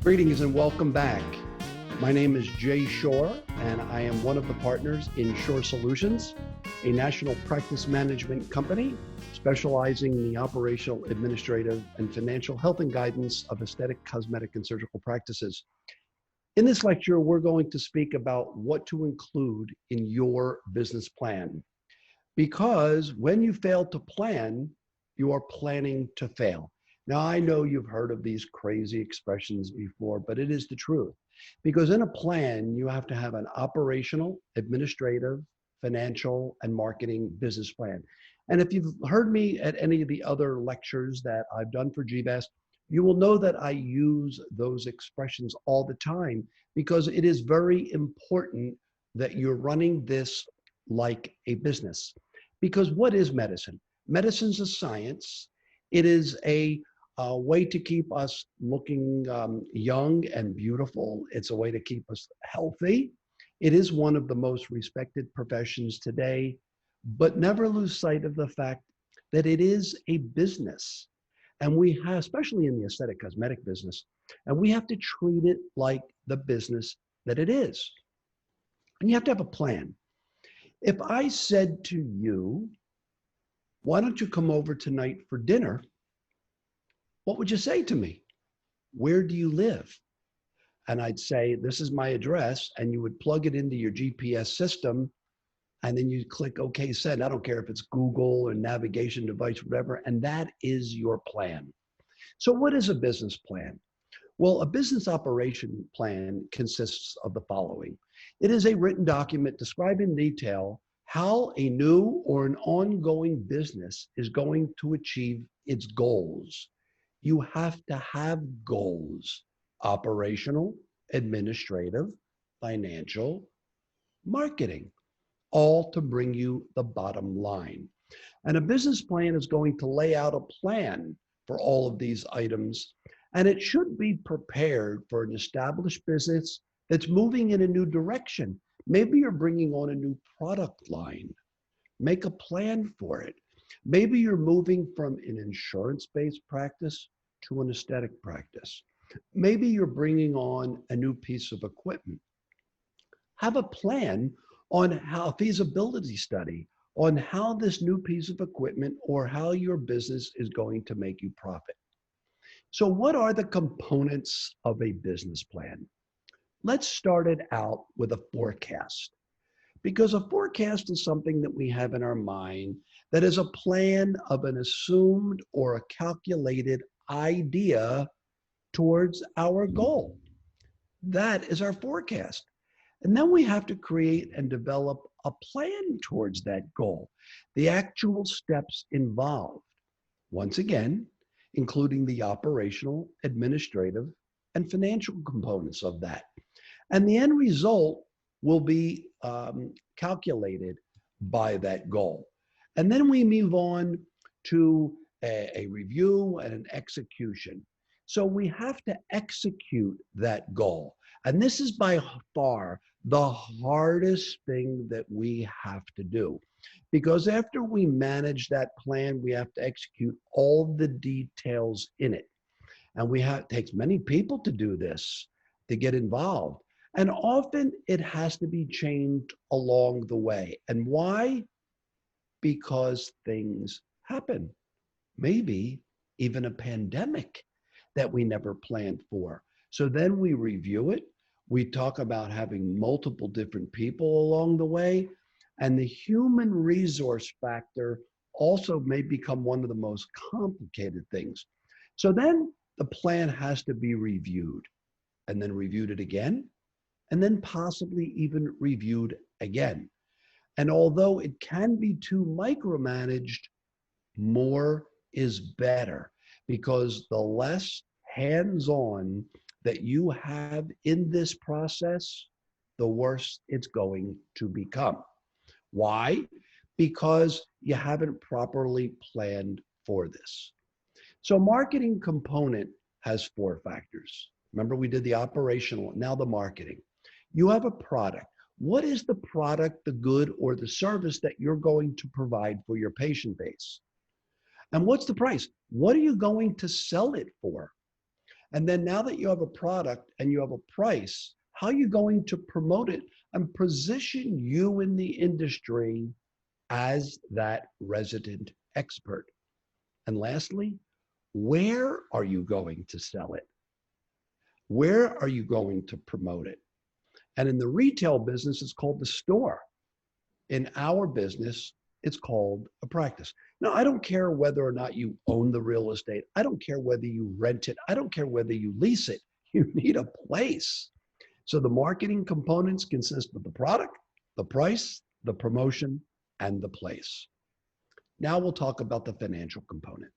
Greetings and welcome back. My name is Jay Shorr, and I am one of the partners in Shorr Solutions, a national practice management company specializing in the operational, administrative, and financial health and guidance of aesthetic, cosmetic, and surgical practices. In this lecture, we're going to speak about what to include in your business plan. Because when you fail to plan, you are planning to fail. Now, I know you've heard of these crazy expressions before, but it is the truth. Because in a plan, you have to have an operational, administrative, financial, and marketing business plan. And if you've heard me at any of the other lectures that I've done for GBAS, you will know that I use those expressions all the time because it is very important that you're running this like a business. Because what is medicine? Medicine's a science. It is a way to keep us looking young and beautiful. It's a way to keep us healthy. It is one of the most respected professions today, but never lose sight of the fact that it is a business. And we have, especially in the aesthetic cosmetic business, and we have to treat it like the business that it is. And you have to have a plan. If I said to you, why don't you come over tonight for dinner? What would you say to me? Where do you live? And I'd say, this is my address, and you would plug it into your GPS system, and then you click OK, send. I don't care if it's Google or navigation device, whatever, and that is your plan. So what is a business plan? Well, a business operation plan consists of the following. It is a written document describing in detail how a new or an ongoing business is going to achieve its goals. You have to have goals: operational, administrative, financial, marketing, all to bring you the bottom line. And a business plan is going to lay out a plan for all of these items, and it should be prepared for an established business that's moving in a new direction. Maybe you're bringing on a new product line. Make a plan for it. Maybe you're moving from an insurance-based practice to an aesthetic practice. Maybe you're bringing on a new piece of equipment. Have a plan on how, a feasibility study on how this new piece of equipment or how your business is going to make you profit. So what are the components of a business plan? Let's start it out with a forecast, because a forecast is something that we have in our mind that is a plan of an assumed or a calculated idea towards our goal. That is our forecast. And then we have to create and develop a plan towards that goal, the actual steps involved. Once again, including the operational, administrative, and financial components of that. And the end result will be calculated by that goal. And then we move on to a review and an execution. So we have to execute that goal. And this is by far the hardest thing that we have to do. Because after we manage that plan, we have to execute all the details in it. And it takes many people to do this, to get involved. And often it has to be changed along the way. And why? Because things happen. Maybe even a pandemic that we never planned for. So then we review it. We talk about having multiple different people along the way. And the human resource factor also may become one of the most complicated things. So then the plan has to be reviewed, and then reviewed it again, and then possibly even reviewed again. And although it can be too micromanaged, more is better, because the less hands-on that you have in this process, the worse it's going to become. Why? Because you haven't properly planned for this. So marketing component has 4 factors. Remember, we did the operational, now the marketing. You have a product. What is the product, the good, or the service that you're going to provide for your patient base? And what's the price? What are you going to sell it for? And then now that you have a product and you have a price, how are you going to promote it and position you in the industry as that resident expert? And lastly, where are you going to sell it? Where are you going to promote it? And in the retail business, it's called the store. In our business, it's called a practice. Now, I don't care whether or not you own the real estate. I don't care whether you rent it. I don't care whether you lease it. You need a place. So the marketing components consist of the product, the price, the promotion, and the place. Now we'll talk about the financial component.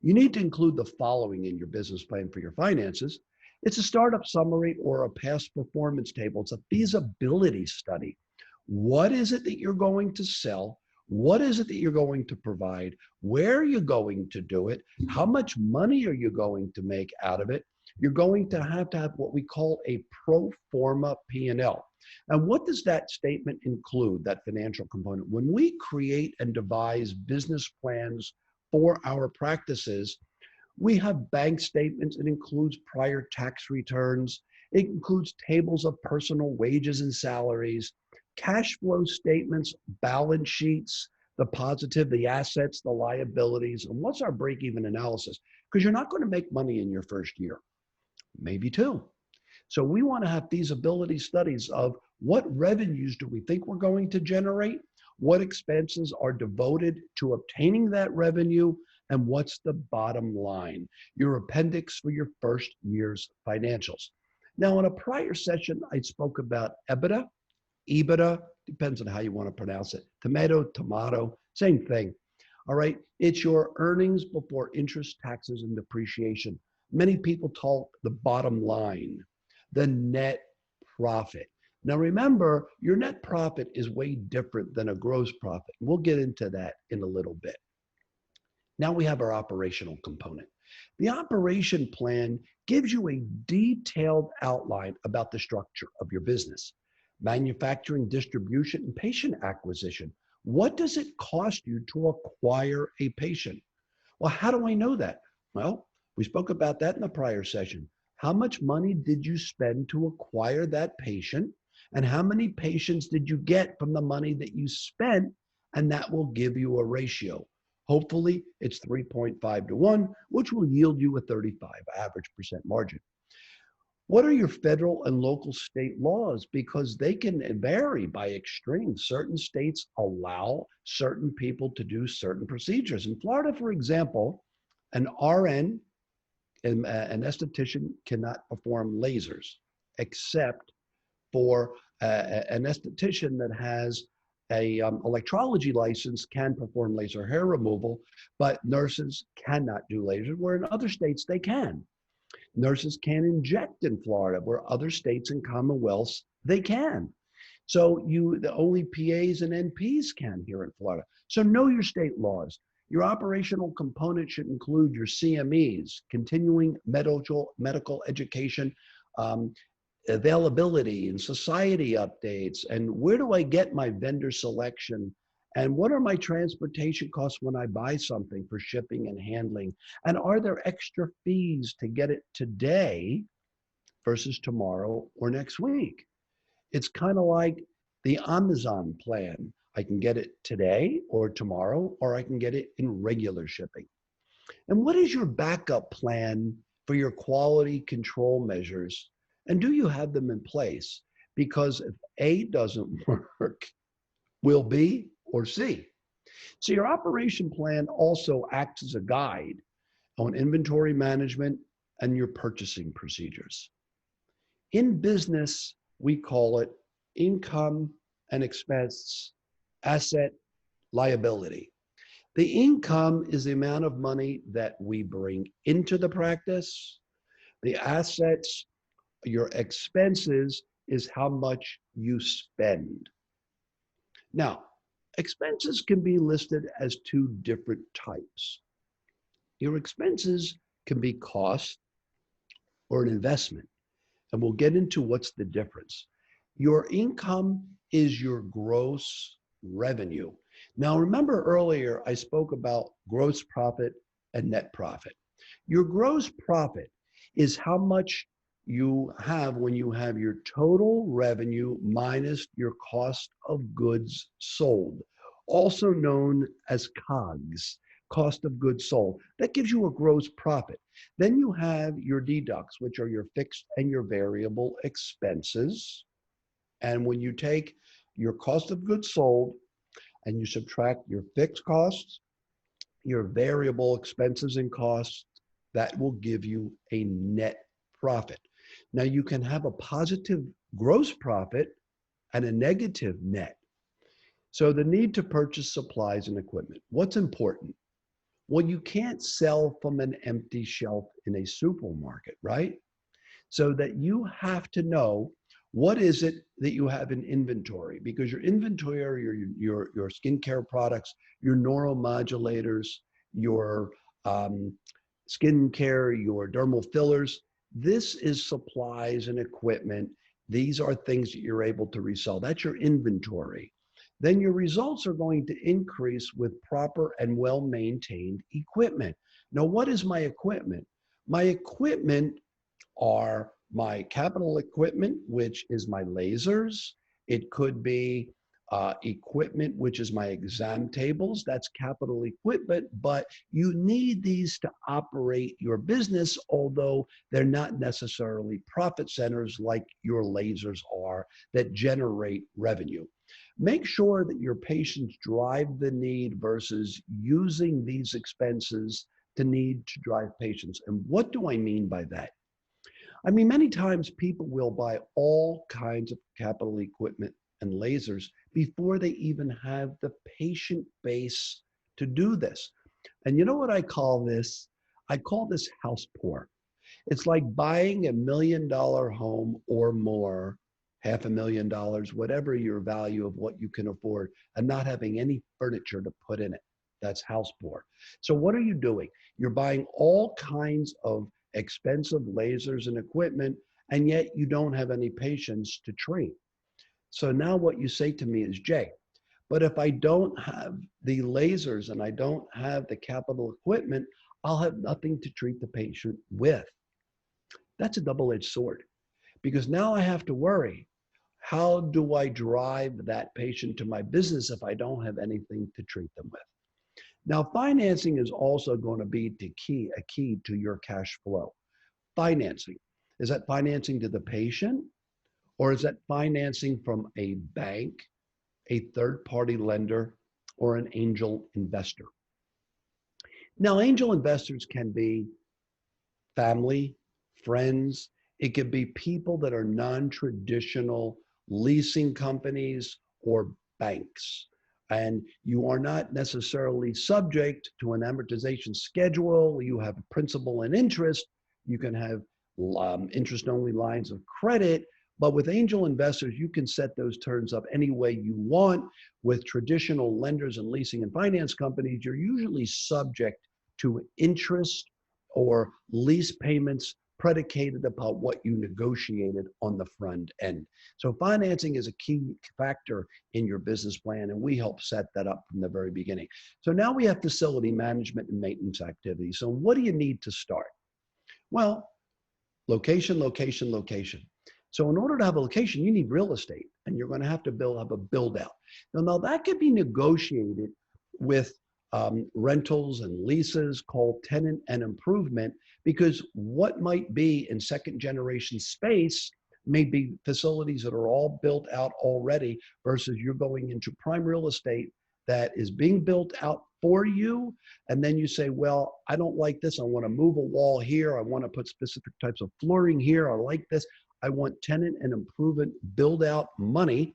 You need to include the following in your business plan for your finances. It's a startup summary or a past performance table. It's a feasibility study. What is it that you're going to sell? What is it that you're going to provide? Where are you going to do it? How much money are you going to make out of it? You're going to have what we call a pro forma P&L. And what does that statement include, that financial component? When we create and devise business plans for our practices, we have bank statements. It includes prior tax returns. It includes tables of personal wages and salaries, cash flow statements, balance sheets, the positive, the assets, the liabilities, and what's our break-even analysis? Because you're not going to make money in your first year, maybe two. So we want to have feasibility studies of what revenues do we think we're going to generate, what expenses are devoted to obtaining that revenue, and what's the bottom line, your appendix for your first year's financials. Now, in a prior session, I spoke about EBITDA, depends on how you want to pronounce it. Tomato, same thing. All right, it's your earnings before interest, taxes, and depreciation. Many people talk the bottom line, the net profit. Now remember, your net profit is way different than a gross profit. We'll get into that in a little bit. Now we have our operational component. The operation plan gives you a detailed outline about the structure of your business. Manufacturing, distribution, and patient acquisition. What does it cost you to acquire a patient? Well, how do I know that? Well, we spoke about that in the prior session. How much money did you spend to acquire that patient? And how many patients did you get from the money that you spent? And that will give you a ratio. Hopefully, it's 3.5 to 1, which will yield you a 35 average percent margin. What are your federal and local state laws? Because they can vary by extremes. Certain states allow certain people to do certain procedures. In Florida, for example, an RN, an esthetician, cannot perform lasers except for an esthetician that has a electrology license can perform laser hair removal, but nurses cannot do lasers, where in other states they can. Nurses can inject in Florida, where other states and commonwealths they can. So the only PAs and NPs can here in Florida. So know your state laws. Your operational component should include your CMEs, continuing medical education, availability and society updates, and where do I get my vendor selection, and what are my transportation costs when I buy something for shipping and handling, and are there extra fees to get it today versus tomorrow or next week? It's kind of like the Amazon plan. I can get it today or tomorrow, or I can get it in regular shipping. And what is your backup plan for your quality control measures? And do you have them in place? Because if A doesn't work, will B or C? So your operation plan also acts as a guide on inventory management and your purchasing procedures. In business, we call it income and expense, asset, liability. The income is the amount of money that we bring into the practice. The assets, your expenses, is how much you spend. Now, expenses can be listed as two different types. Your expenses can be cost or an investment, and we'll get into what's the difference. Your income is your gross revenue. Now, remember earlier I spoke about gross profit and net profit. Your gross profit is how much you have when you have your total revenue minus your cost of goods sold, also known as COGS, cost of goods sold. That gives you a gross profit. Then you have your deducts, which are your fixed and your variable expenses. And when you take your cost of goods sold and you subtract your fixed costs, your variable expenses and costs, that will give you a net profit. Now you can have a positive gross profit and a negative net. So the need to purchase supplies and equipment. What's important? Well, you can't sell from an empty shelf in a supermarket, right? So that you have to know what is it that you have in inventory, because your inventory are your skincare products, your neuromodulators, your skincare, your dermal fillers. This is supplies and equipment. These are things that you're able to resell. That's your inventory. Then your results are going to increase with proper and well-maintained equipment. Now, what is my equipment? My equipment are my capital equipment, which is my lasers. It could be equipment, which is my exam tables. That's capital equipment, but you need these to operate your business, although they're not necessarily profit centers like your lasers are that generate revenue. Make sure that your patients drive the need versus using these expenses to need to drive patients. And what do I mean by that? I mean, many times people will buy all kinds of capital equipment and lasers before they even have the patient base to do this. And you know what I call this? I call this house poor. It's like buying $1 million home or more, $500,000, whatever your value of what you can afford, and not having any furniture to put in it. That's house poor. So what are you doing? You're buying all kinds of expensive lasers and equipment, and yet you don't have any patients to treat. So now what you say to me is, Jay, but if I don't have the lasers and I don't have the capital equipment, I'll have nothing to treat the patient with. That's a double-edged sword, because now I have to worry, how do I drive that patient to my business if I don't have anything to treat them with? Now, financing is also going to be a key to your cash flow. Financing. Is that financing to the patient, or is that financing from a bank, a third-party lender, or an angel investor? Now, angel investors can be family, friends. It could be people that are non-traditional leasing companies or banks. And you are not necessarily subject to an amortization schedule. You have principal and interest. You can have interest-only lines of credit. But with angel investors, you can set those terms up any way you want. With traditional lenders and leasing and finance companies, you're usually subject to interest or lease payments predicated upon what you negotiated on the front end. So financing is a key factor in your business plan, and we help set that up from the very beginning. So now we have facility management and maintenance activities. So what do you need to start? Well, location, location, location. So in order to have a location, you need real estate, and you're going to have a build out. Now that could be negotiated with rentals and leases called tenant and improvement, because what might be in second generation space may be facilities that are all built out already versus you're going into prime real estate that is being built out for you. And then you say, well, I don't like this. I want to move a wall here. I want to put specific types of flooring here. I like this. I want tenant and improvement build out money.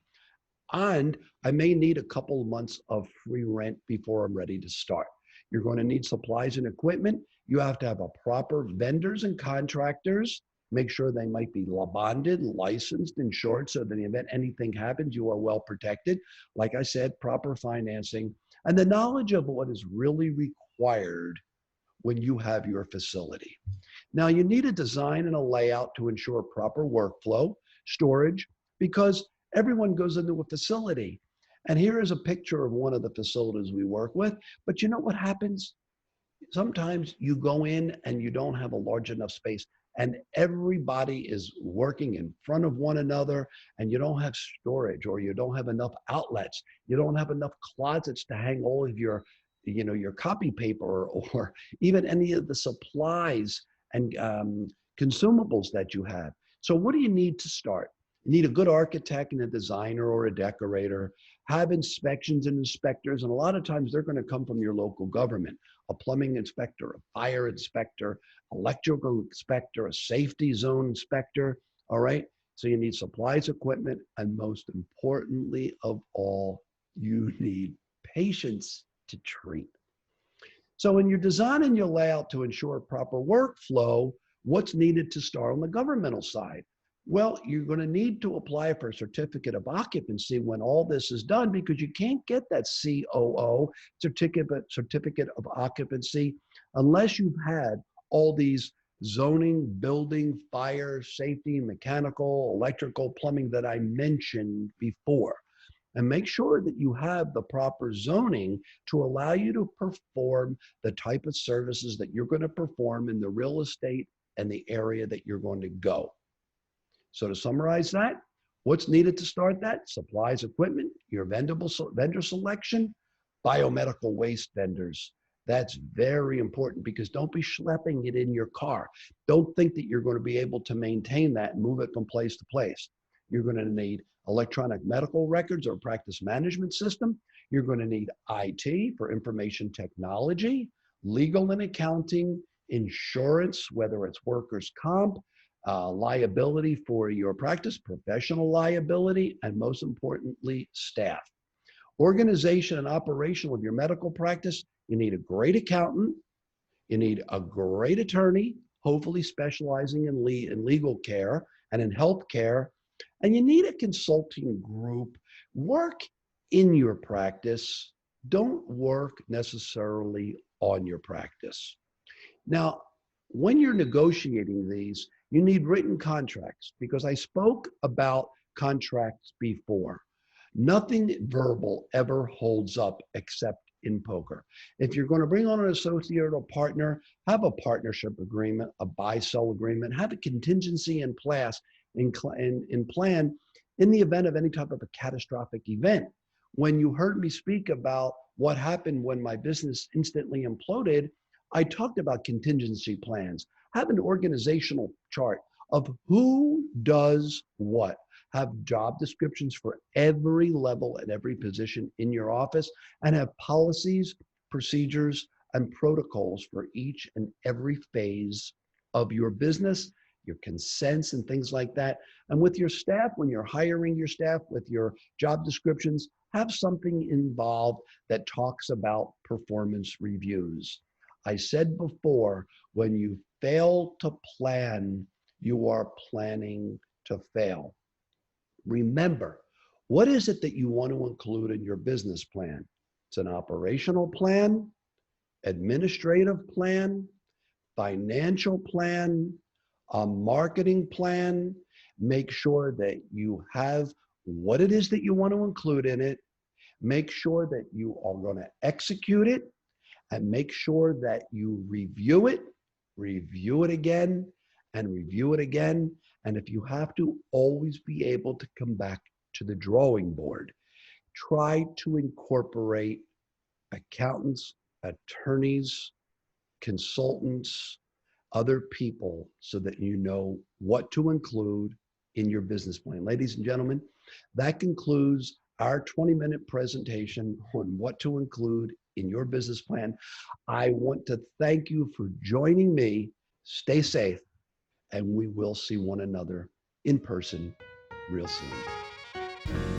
And I may need a couple of months of free rent before I'm ready to start. You're going to need supplies and equipment. You have to have a proper vendors and contractors. Make sure they might be bonded, licensed, insured, so that in the event anything happens, you are well protected. Like I said, proper financing and the knowledge of what is really required when you have your facility. Now, you need a design and a layout to ensure proper workflow, storage, because everyone goes into a facility. And here is a picture of one of the facilities we work with. But you know what happens? Sometimes you go in and you don't have a large enough space. and everybody is working in front of one another, and you don't have storage, or you don't have enough outlets, you don't have enough closets to hang all of your, your copy paper, or even any of the supplies and consumables that you have. So what do you need to start? You need a good architect and a designer or a decorator. Have inspections and inspectors, and a lot of times they're going to come from your local government. A plumbing inspector, a fire inspector, electrical inspector, a safety zone inspector. All right. So you need supplies, equipment, and most importantly of all, you need patience to treat. So when you're designing your layout to ensure proper workflow, what's needed to start on the governmental side? Well, you're going to need to apply for a certificate of occupancy when all this is done, because you can't get that COO, certificate of occupancy, unless you've had all these zoning, building, fire, safety, mechanical, electrical, plumbing that I mentioned before. And make sure that you have the proper zoning to allow you to perform the type of services that you're going to perform in the real estate and the area that you're going to go. So to summarize that, what's needed to start that? Supplies, equipment, your vendor selection, biomedical waste vendors. That's very important, because don't be schlepping it in your car. Don't think that you're going to be able to maintain that and move it from place to place. You're going to need electronic medical records or practice management system. You're going to need IT for information technology, legal and accounting, insurance, whether it's workers' comp, liability for your practice, professional liability, and most importantly, staff. Organization and operational of your medical practice, you need a great accountant, you need a great attorney, hopefully specializing in legal care and in health care, and you need a consulting group. Work in your practice, don't work necessarily on your practice. Now, when you're negotiating these, you need written contracts, because I spoke about contracts before. Nothing verbal ever holds up except in poker. If you're going to bring on an associate or partner, have a partnership agreement, a buy-sell agreement, have a contingency in place, in plan in the event of any type of a catastrophic event. When you heard me speak about what happened when my business instantly imploded, I talked about contingency plans. Have an organizational chart of who does what. Have job descriptions for every level and every position in your office, and have policies, procedures, and protocols for each and every phase of your business, your consents and things like that. And with your staff, when you're hiring your staff, with your job descriptions, have something involved that talks about performance reviews. I said before, when you fail to plan, you are planning to fail. Remember, what is it that you want to include in your business plan? It's an operational plan, administrative plan, financial plan, a marketing plan. Make sure that you have what it is that you want to include in it. Make sure that you are going to execute it, and make sure that you review it again, and review it again. And if you have to, always be able to come back to the drawing board. Try to incorporate accountants, attorneys, consultants, other people, so that you know what to include in your business plan. Ladies and gentlemen, that concludes our 20-minute presentation on what to include in your business plan. I want to thank you for joining me. Stay safe, and we will see one another in person real soon.